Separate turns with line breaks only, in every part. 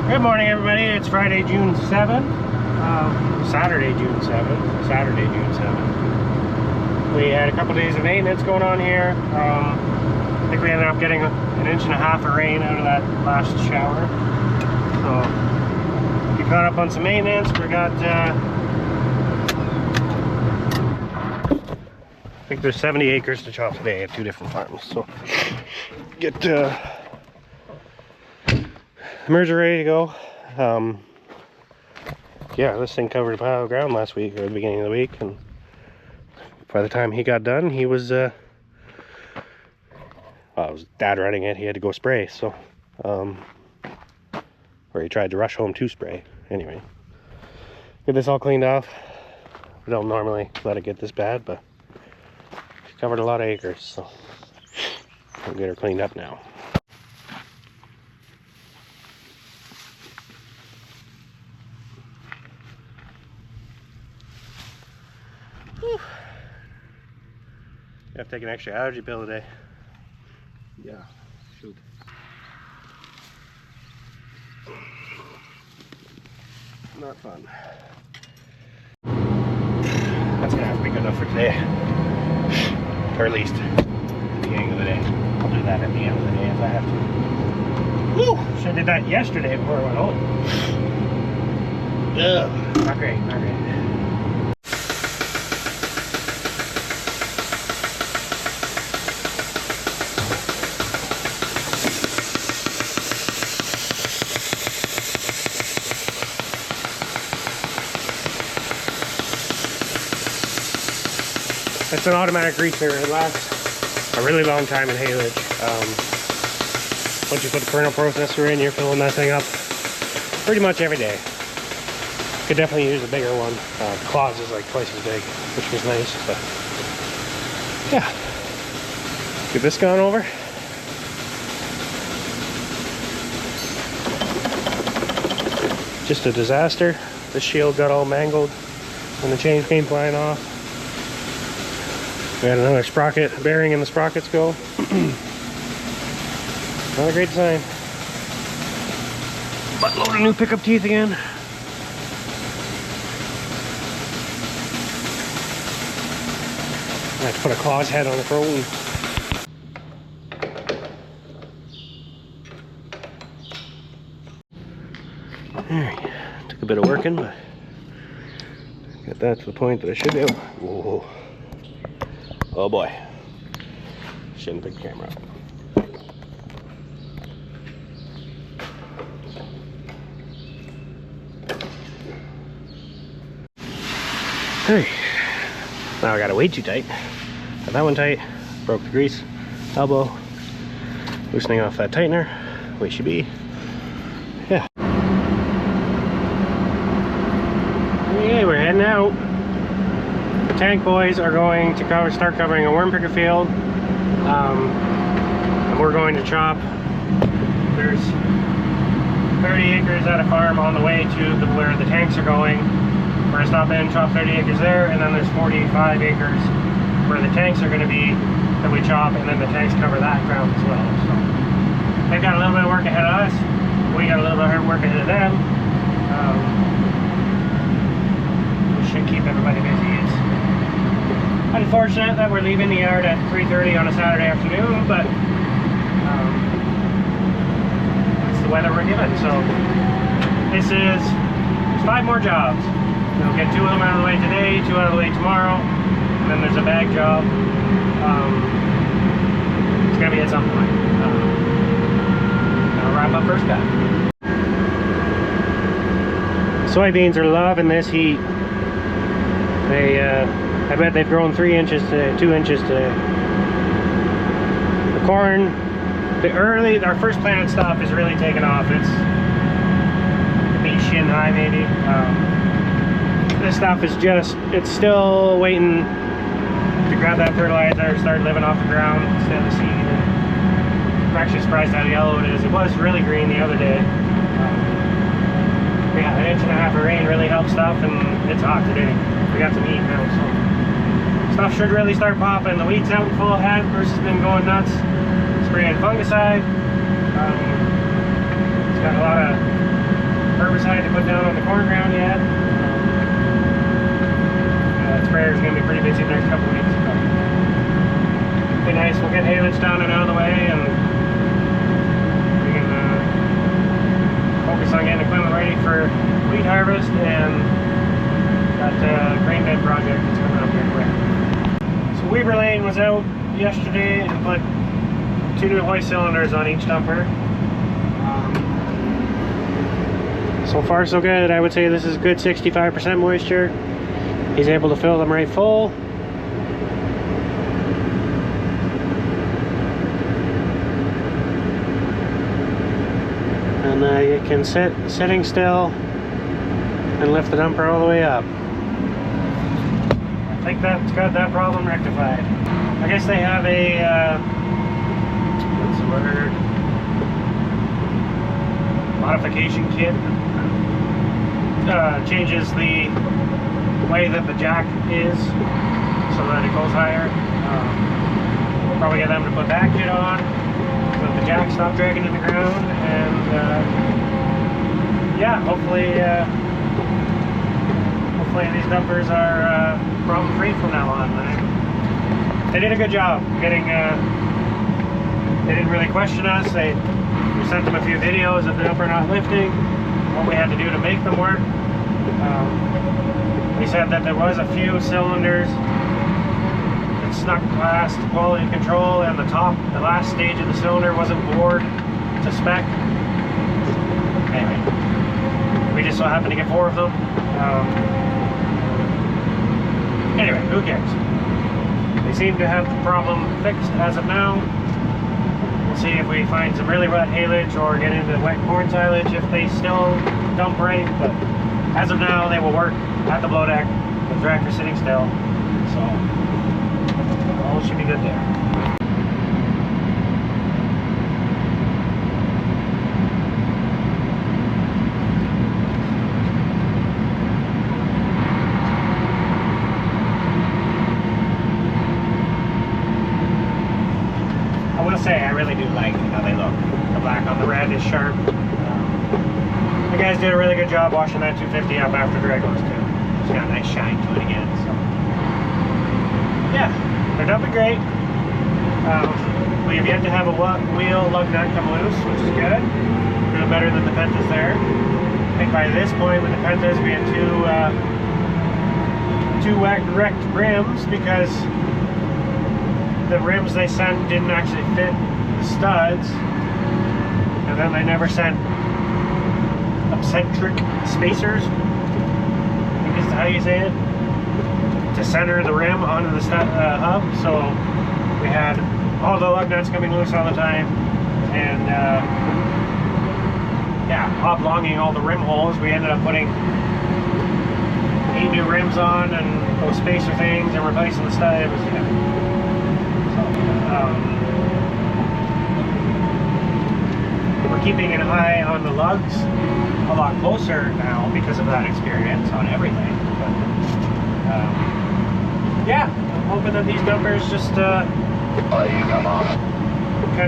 Good morning, everybody. It's Friday, June 7th. Saturday, June 7th. Saturday, June 7th. We had a couple days of maintenance going on here. I think we ended up getting an inch and a half of rain out of that last shower. So, we caught up on some maintenance. We got, I think there's 70 acres to chop today at 2 different farms. So, get, merger ready to go. Yeah, this thing covered a pile of ground last week or the beginning of the week, and by the time he got done, he was well, it was Dad running it. He had to go spray, so or he tried to rush home to spray. Anyway, get this all cleaned off. We don't normally let it get this bad, but she covered a lot of acres, so we'll get her cleaned up now. Whew. I have to take an extra allergy pill today. Yeah, shoot. Not fun. That's gonna have to be good enough for today. Or at least at the beginning of the day. I'll do that at the end of the day if I have to. Woo! Should have did that yesterday before I went home. Ugh. Not great, not great. It's an automatic greaser. It lasts a really long time in haylage. Once you put the kernel processor in, you're filling that thing up pretty much every day. Could definitely use a bigger one. The claws is like twice as big, which was nice, but yeah. Get this gone over. Just a disaster. The shield got all mangled when the chains came flying off. We had another sprocket bearing in the sprockets go. Not a great sign. Butt load of new pickup teeth again. I have to put a claw's head on the front one. Alright, took a bit of working, but got that to the point that I should be able. Whoa. Oh boy. Shouldn't pick the camera up. Hey. Now I got it way too tight. Got that one tight. Broke the grease elbow. Loosening off that tightener. Way she be. Yeah. Okay, we're heading out. The tank boys are going to start covering a worm picker field, and we're going to chop. There's 30 acres at a farm on the way to where the tanks are going. We're going to stop in, chop 30 acres there, and then there's 45 acres where the tanks are going to be that we chop, and then the tanks cover that ground as well. So they've got a little bit of work ahead of us. We got a little bit of work ahead of them. We should keep everybody busy. It's unfortunate that we're leaving the yard at 3:30 on a Saturday afternoon, but it's the weather we're given. So this is 5 more jobs. We'll get 2 of them out of the way today, 2 out of the way tomorrow, and then there's a bag job. It's gonna be at some point. I'll wrap up first cut. Soybeans are loving this heat. They I bet they've grown 3 inches to 2 inches today. The corn, our first planted stuff is really taking off. It's maybe shin high maybe. This stuff is just, it's still waiting to grab that fertilizer, start living off the ground instead of the seed. I'm actually surprised how yellow it is. It was really green the other day. Yeah, an inch and a half of rain really helps stuff, and it's hot today. We got some heat now, so stuff should really start popping. The wheat's out in full head. Bruce has been going nuts, spraying fungicide. It's got a lot of herbicide to put down on the corn ground yet. Sprayer's going to be pretty busy the next couple of weeks. So. Be nice. We'll get haylage down and out of the way, and we can focus on getting equipment ready for wheat harvest and that grain bed project that's coming up here quick. So Weber Lane was out yesterday and put 2 new hoist cylinders on each dumper. So far so good. I would say this is good 65% moisture. He's able to fill them right full. And you can sitting still and lift the dumper all the way up. I think that's got that problem rectified. I guess they have a what's the word? Modification kit. Changes the way that the jack is so that it goes higher. We'll probably get them to put that kit on so that the jack stop dragging to the ground, and yeah, hopefully these dumpers are problem free from now on. They did a good job getting they didn't really question us. We sent them a few videos of the dumper not lifting, what we had to do to make them work. We said that there was a few cylinders that snuck past quality control, and the last stage of the cylinder wasn't bored to spec. Anyway, we just so happened to get 4 of them. Anyway, who cares? They seem to have the problem fixed as of now. We'll see if we find some really wet haylage or get into wet corn silage if they still dump right, but as of now they will work at the blow deck with the tractor sitting still, so all should be good there. I will say I really do like how they look. The black on the red is sharp. The guys did a really good job washing that 250 up after Dragos too. It's got a nice shine to it again. So yeah, they're dumping great. We have yet to have a wheel lug nut come loose, which is good. Doing better than the Pentas there. I think by this point with the Pentas we had two wrecked rims because the rims they sent didn't actually fit the studs, and then they never sent eccentric spacers, I think is how you say it, to center the rim onto the hub. So we had all the lug nuts coming loose all the time, and yeah, oblonging all the rim holes. We ended up putting 8 new rims on and those spacer things and replacing the stud. It was, yeah. We're keeping an eye on the lugs a lot closer now because of that experience on everything. But yeah, I'm hoping that these dumpers just kind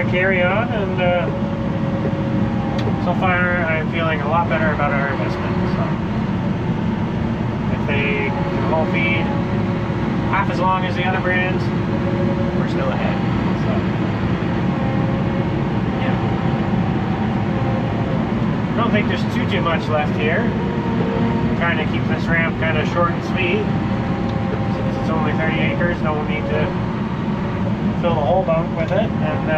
of carry on, and so far I'm feeling a lot better about our investment. So if they can all feed half as long as the other brands, we're still ahead. So yeah, I don't think there's too much left here. I'm trying to keep this ramp kind of short and sweet. Since it's only 30 acres, no one need to fill the whole bunk with it. And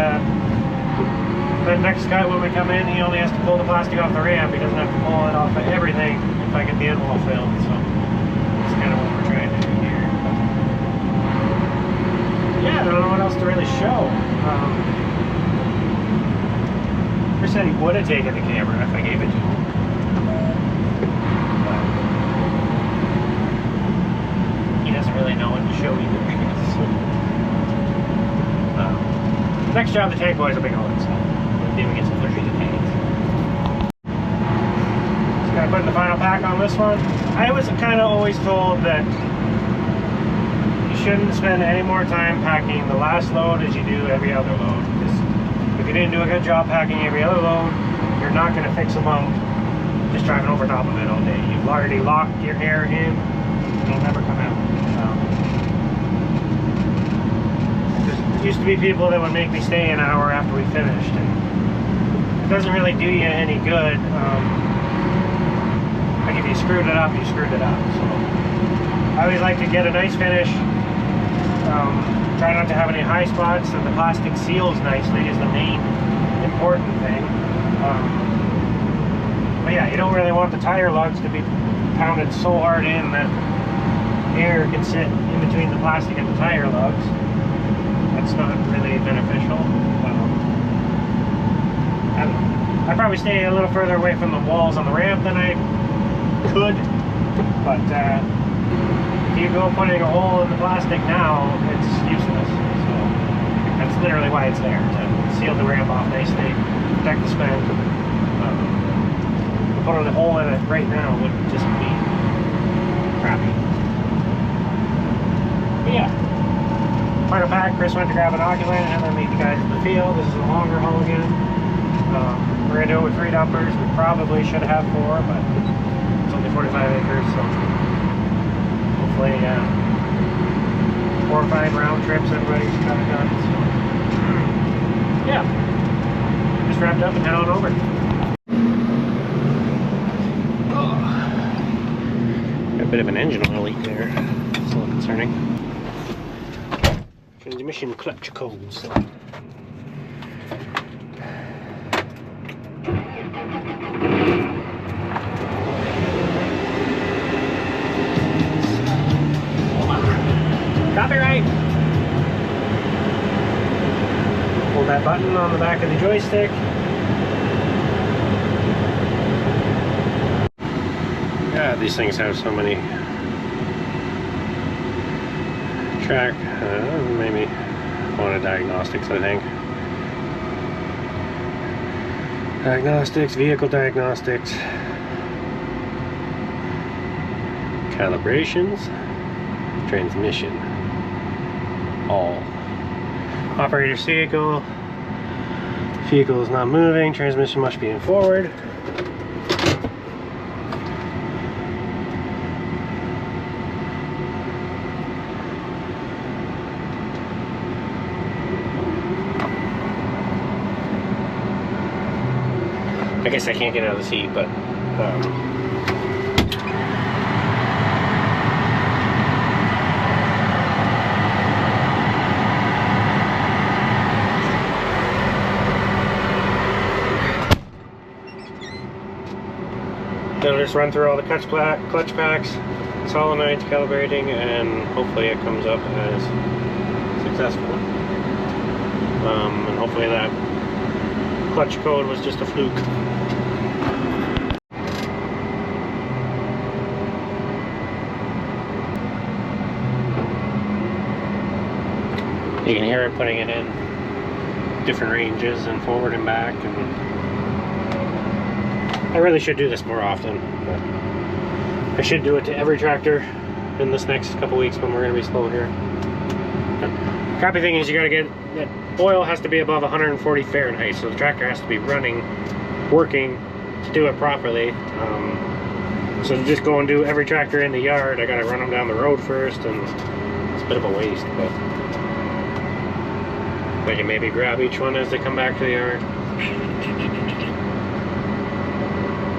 the next guy, when we come in, he only has to pull the plastic off the ramp. He doesn't have to pull it off of everything if I get the end wall filled. So that's kind of what we're trying to do here. Yeah, I don't know what else to really show. Chris said he would have taken the camera if I gave it to him. But he doesn't really know what to show either. Next job, the tank boys will be going, so maybe we get some footage of tanks. Just gotta put the final pack on this one. I was kind of always told that you shouldn't spend any more time packing the last load as you do every other load. Because if you didn't do a good job packing every other load, you're not going to fix a bunk just driving over top of it all day. You've already locked your hair in, it'll never come out. There used to be people that would make me stay an hour after we finished, and it doesn't really do you any good. Like if you screwed it up, you screwed it up. So I always like to get a nice finish. Try not to have any high spots, and the plastic seals nicely is the main important thing. But yeah, you don't really want the tire lugs to be pounded so hard in that air can sit in between the plastic and the tire lugs. That's not really beneficial. I don't know. I'd probably stay a little further away from the walls on the ramp than I could, but if you go putting a hole in the plastic now, it's useless. So that's literally why it's there, to seal the ramp off nicely, protect the spend. Putting a hole in it right now would just be crappy. But yeah, final pack. Chris went to grab an Oculant and then meet the guys in the field. This is a longer haul again. We're gonna do it with 3 dumpers. We probably should have 4, but it's only 45 acres, so hopefully 4 or 5 round trips everybody's kind of done. So yeah, just wrapped up and head on over. Got a bit of an engine oil leak there. It's a little concerning. Transmission clutch codes. Copyright! Hold that button on the back of the joystick. God, these things have so many track, maybe one of diagnostics, I think. Diagnostics, vehicle diagnostics, calibrations, transmission, all. Operator's vehicle is not moving, transmission must be in forward. I guess I can't get out of the seat, but then just run through all the clutch packs, solenoids, calibrating, and hopefully it comes up as successful. And hopefully that clutch code was just a fluke. You can hear it putting it in different ranges and forward and back, and I really should do this more often, but I should do it to every tractor in this next couple weeks when we're going to be slow here. The crappy thing is you got to get that oil has to be above 140 Fahrenheit, so the tractor has to be working to do it properly. So to just go and do every tractor in the yard, I got to run them down the road first, and it's a bit of a waste, but I can maybe grab each one as they come back to the yard.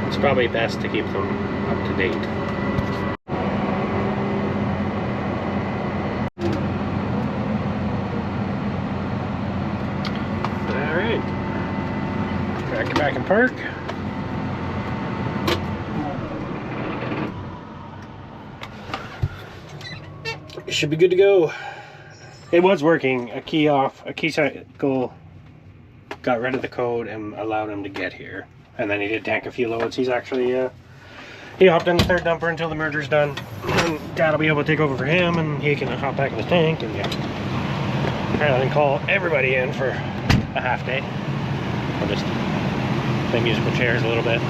It's probably best to keep them up to date. Alright. Tractor back in park. Should be good to go. It was working. A key cycle got rid of the code and allowed him to get here. And then he did tank a few loads. He's actually, he hopped in the 3rd dumper until the merger's done. And Dad will be able to take over for him, and he can hop back in the tank, and yeah. Rather than call everybody in for a half day, I'll just play musical chairs a little bit.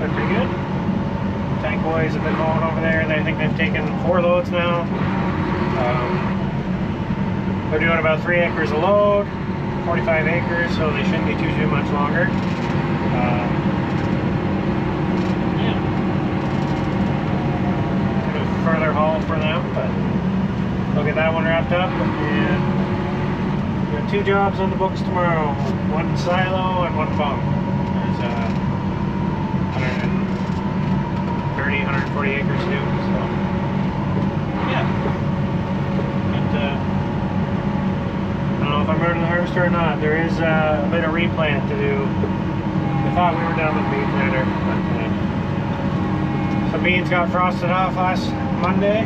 been pretty good. Tank boys have been mowing over there. I think they've taken 4 loads now. They're doing about 3 acres a load, 45 acres, so they shouldn't be too much longer. Yeah. Bit of further haul for them, but we'll get that one wrapped up. And we got 2 jobs on the books tomorrow. 1 silo and 1 bunk. There's 140 acres to do, so yeah. But I don't know if I'm running the harvester or not. There is a bit of replant to do. I thought we were done with the bean planter, but some beans got frosted off last Monday.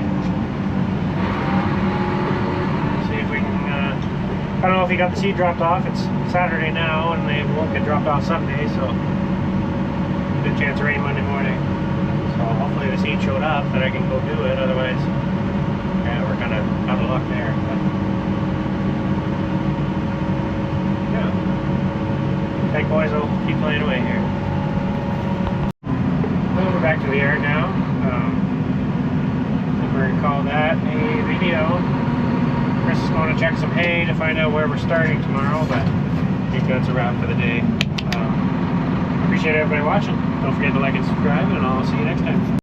See if we can, I don't know if he got the seed dropped off. It's Saturday now and they won't get dropped off Sunday, so good chance of rain Monday morning. So hopefully the seed showed up that I can go do it, otherwise yeah, we're kind of out of luck there. But yeah, tank boys will keep playing away here. Well, we're back to the yard now. I think we're going to call that a video. Chris is going to check some hay to find out where we're starting tomorrow, but I think that's a wrap for the day. Appreciate everybody watching. Don't forget to like and subscribe, and I'll see you next time.